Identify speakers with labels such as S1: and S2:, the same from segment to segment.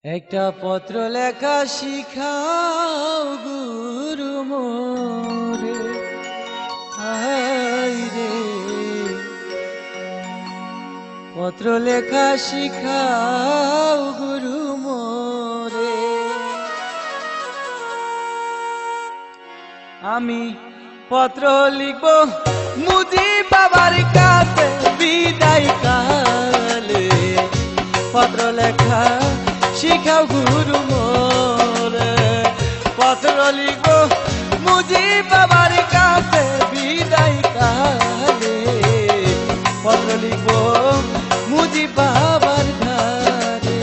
S1: একটা পত্র লেখা শিখাও গুরু মোরে, হায় রে পত্র লেখা শিখাও গুরু মোরে। আমি পত্র লিখব মুজি বাবার কাছে বিদায় কালে, পত্র লেখা শিখাও গুরু মোরে। পত্র লিখব মুজি বাবার কাছে বিদায় কালে, পত্র লিখব মুজি বাবার ধারে।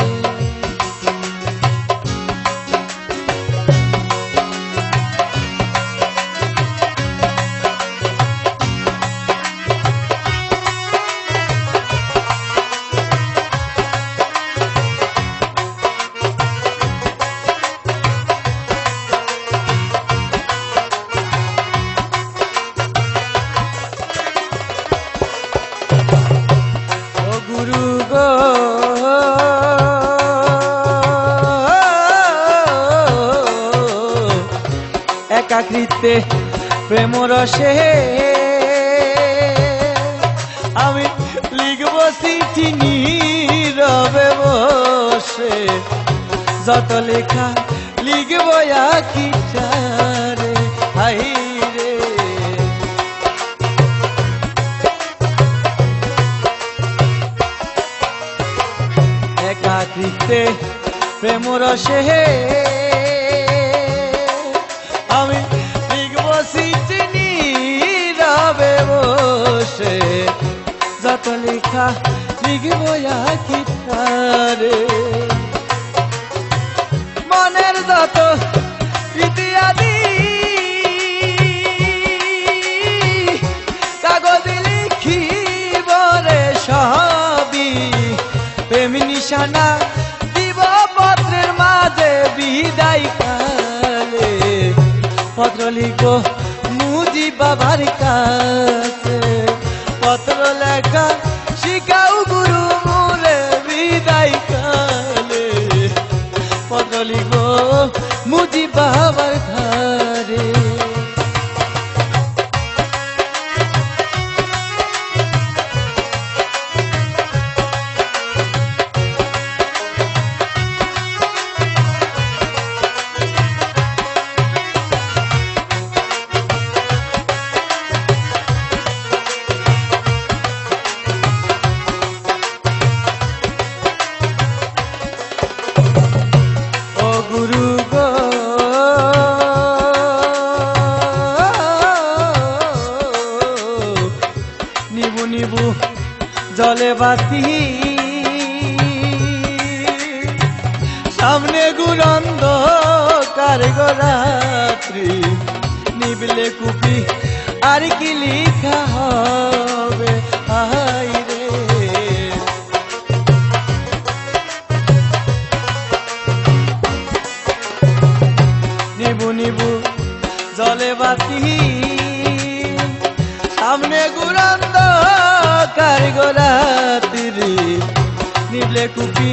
S1: একাকৃতে প্রেম রসে আমি লিখব চিঠি নীরবে বসে, যত লেখা লিখব আকিটারে, হাই রে একাকৃতে প্রেম রসে আমি লিখব চিঠি নীরবে বসে, যত লেখা লিখব আকিটারে। মনের যত ইত্যাদি কাগজে লিখিব রে সবই, প্রেম নিশানা দিব পত্রের মাঝে বিদায় কালে, পত্র লিখব মুজি বাবার কাছে। পত্র লেখা শিখাও গুরু মোরে বিদায় কালে, পত্র লিখব মুজি বাবার ধারে। নিবু নিবু জলে বাতি সামনে গুরন্দ কারগো রাত্রি, নিবলে কুপি আর কি লিখা হবে, হাই রে নিবু নিবু জলে বাতি সামনে গুরন্দ কারগো রাত্রি, নিবলে কুপি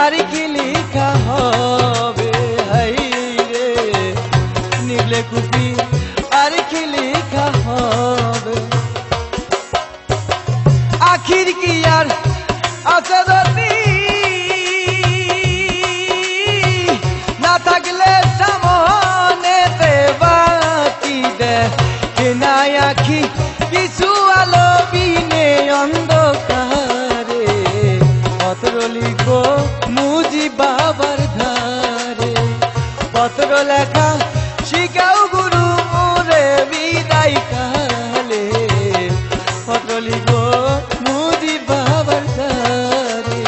S1: আর কি লিখা হবে, হাই রে নিবলে কুপি আর কি লিখা হবে। আখির কি আর আছে যদি না থাকলে সামনেতে বাতি দেখে নাই আখি কিছু আলো বিনে অন্ধকারে, পত্র লিখব মুজি বাবার ধারে। পত্র লেখা শিখাও গুরু মোরে বিদায় কালে, পত্র লিখব মুজি বাবার ধারে।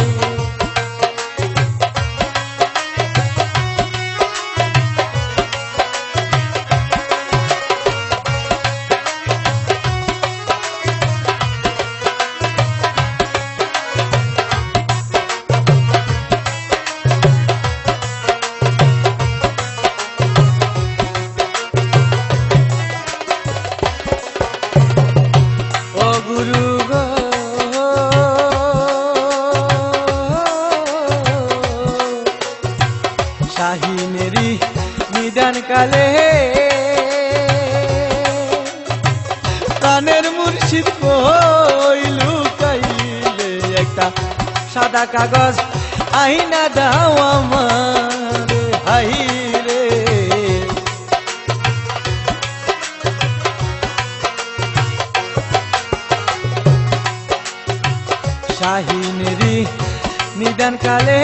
S1: নিদান কালে প্রাণের মুর্শিদ কইলু কাইলে একটা সাদা কাগজ আইনা দাও আমার হাই রে শাহিনেরি নিদান কালে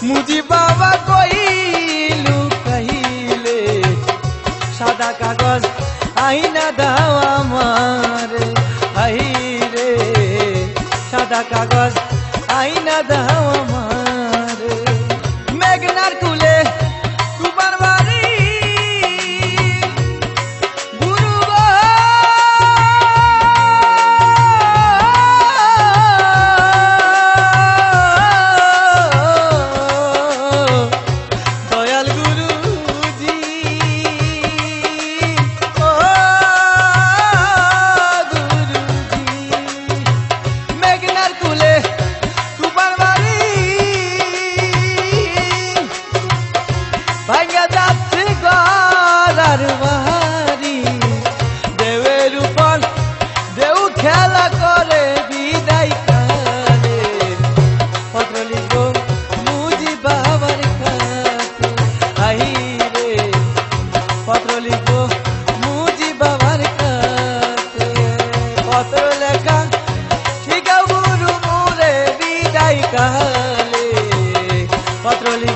S1: মুজি বাবা কইলু কইলে সাদা কাগজ আইনা দাও আমার আই রে সাদা কাগজ আইনা দাও আমার মেঘনার কুলে তোমার বাড়ি গুরু গো দয়াল গুরুজি ও গুরুজি মেঘনার কুলে তোমার বাড়ি ভাঙ্গা যাচ্ছে গড়ার বাড়ি দেবের উপর দেউ খেলা করে বিদায় কালে পত্র লিখব মুজি বাবার কাছে আই রে পত্র লিখব মুজি বাবার কাছে পত্র লেখা শিখাও গুরু মোরে বিদায় কালে পত্র লিখব